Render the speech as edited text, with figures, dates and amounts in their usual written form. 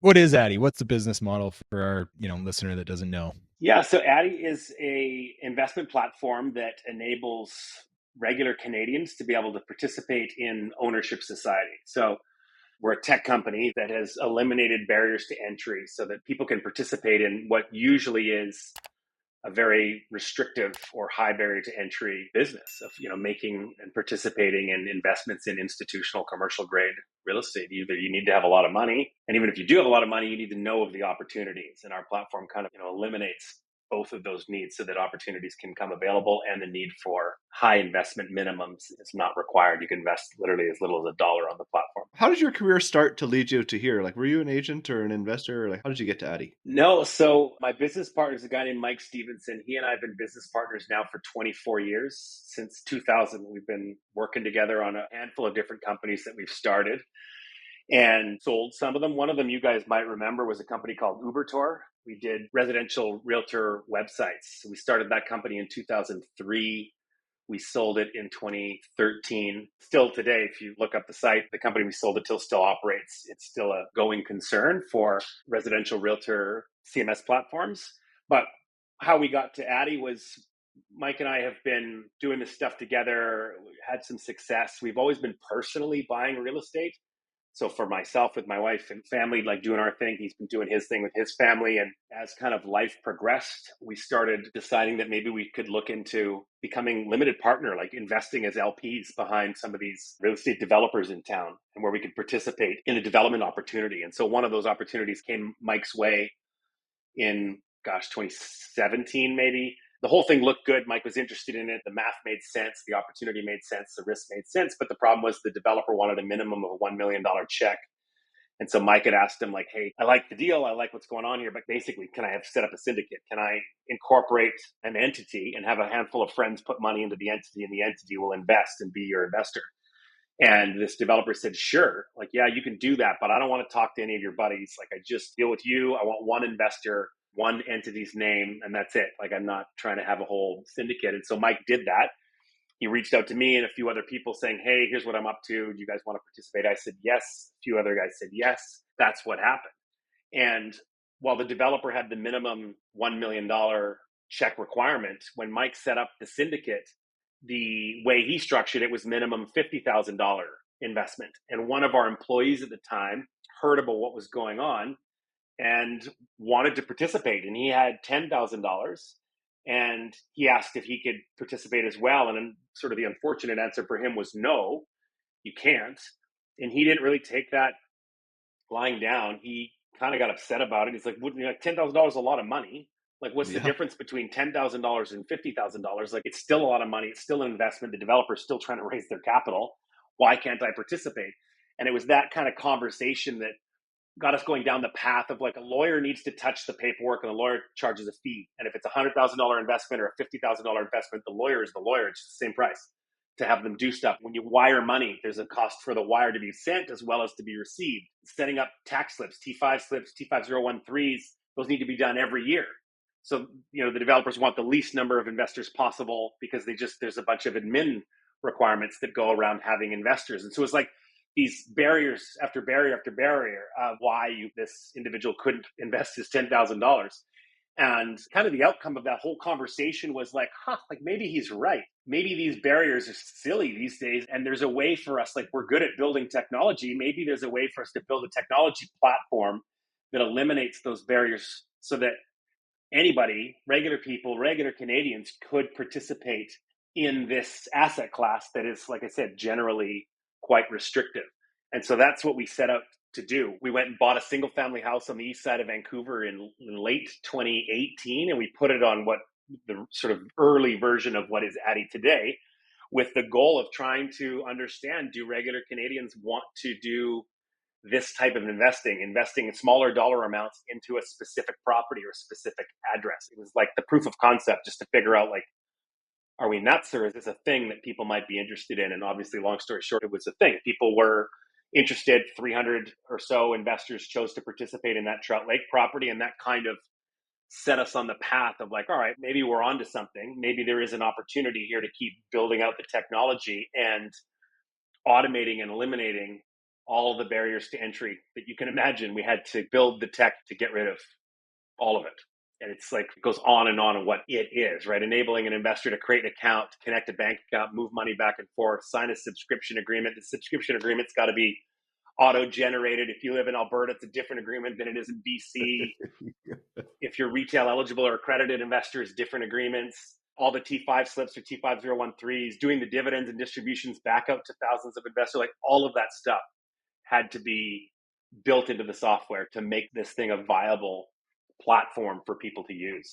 What is Addy? What's the business model for our, listener that doesn't know? Yeah, so Addy is a investment platform that enables regular Canadians to be able to participate in ownership society. So we're a tech company that has eliminated barriers to entry so that people can participate in what usually is a very restrictive or high barrier to entry business of making and participating in investments in institutional commercial grade real estate. Either you need to have a lot of money, and even if you do have a lot of money, you need to know of the opportunities, and our platform kind of eliminates both of those needs so that opportunities can come available, and the need for high investment minimums is not required. You can invest literally as little as $1 on the platform. How did your career start to lead you to here? Like, were you an agent or an investor? Or like, how did you get to Addy? No, so my business partner is a guy named Mike Stevenson. He and I have been business partners now for 24 years. Since 2000, we've been working together on a handful of different companies that we've started and sold some of them. One of them you guys might remember was a company called Ubertor. We did residential realtor websites. So we started that company in 2003. We sold it in 2013. Still today, if you look up the site, the company we sold it to still operates. It's still a going concern for residential realtor CMS platforms. But how we got to Addy was Mike and I have been doing this stuff together, had some success. We've always been personally buying real estate. So for myself, with my wife and family, like doing our thing, he's been doing his thing with his family. And as kind of life progressed, we started deciding that maybe we could look into becoming limited partner, like investing as LPs behind some of these real estate developers in town, and where we could participate in a development opportunity. And so one of those opportunities came Mike's way in, 2017, maybe. The whole thing looked good. Mike was interested in it. The math made sense. The opportunity made sense. The risk made sense. But the problem was the developer wanted a minimum of a $1 million check. And so Mike had asked him, like, hey, I like the deal. I like what's going on here. But basically, can I have set up a syndicate? Can I incorporate an entity and have a handful of friends put money into the entity, and the entity will invest and be your investor? And this developer said, sure, like, yeah, you can do that, but I don't want to talk to any of your buddies. Like, I just deal with you. I want one investor, one entity's name, and that's it. Like, I'm not trying to have a whole syndicate. And so Mike did that. He reached out to me and a few other people saying, hey, here's what I'm up to. Do you guys want to participate? I said, yes. A few other guys said, yes. That's what happened. And while the developer had the minimum $1 million check requirement, when Mike set up the syndicate, the way he structured it was minimum $50,000 investment. And one of our employees at the time heard about what was going on and wanted to participate. And he had $10,000, and he asked if he could participate as well. And sort of the unfortunate answer for him was no, you can't. And he didn't really take that lying down. He kind of got upset about it. He's like, $10,000 is a lot of money. Like, what's the Yeah. difference between $10,000 and $50,000? Like, it's still a lot of money. It's still an investment. The developer's still trying to raise their capital. Why can't I participate? And it was that kind of conversation that got us going down the path of, like, a lawyer needs to touch the paperwork, and the lawyer charges a fee. And if it's a $100,000 investment or a $50,000 investment, the lawyer is the lawyer. It's the same price to have them do stuff. When you wire money, there's a cost for the wire to be sent as well as to be received. Setting up tax slips, T5 slips, T5013s, those need to be done every year. So, the developers want the least number of investors possible because there's a bunch of admin requirements that go around having investors. And so it's like these barriers after barrier after barrier of why this individual couldn't invest his $10,000. And kind of the outcome of that whole conversation was like, like, maybe he's right. Maybe these barriers are silly these days. And there's a way for us, like, we're good at building technology. Maybe there's a way for us to build a technology platform that eliminates those barriers so that anybody, regular people, regular Canadians, could participate in this asset class that is, like I said, generally quite restrictive. And so that's what we set out to do. We went and bought a single family house on the east side of Vancouver in late 2018, and we put it on what the sort of early version of what is Addy today, with the goal of trying to understand, do regular Canadians want to do this type of investing in smaller dollar amounts into a specific property or a specific address? It was like the proof of concept, just to figure out, like, are we nuts, or is this a thing that people might be interested in? And obviously, long story short, it was a thing. People were interested. 300 or so investors chose to participate in that Trout Lake property. And that kind of set us on the path of, like, all right, maybe we're onto something. Maybe there is an opportunity here to keep building out the technology and automating and eliminating all of the barriers to entry that you can imagine. We had to build the tech to get rid of all of it. And it's like, it goes on what it is, right? Enabling an investor to create an account, connect a bank account, move money back and forth, sign a subscription agreement. The subscription agreement's got to be auto-generated. If you live in Alberta, it's a different agreement than it is in BC. If you're retail eligible or accredited investors, different agreements. All the T5 slips or T5013s, doing the dividends and distributions back out to thousands of investors, like all of that stuff had to be built into the software to make this thing a viable platform for people to use.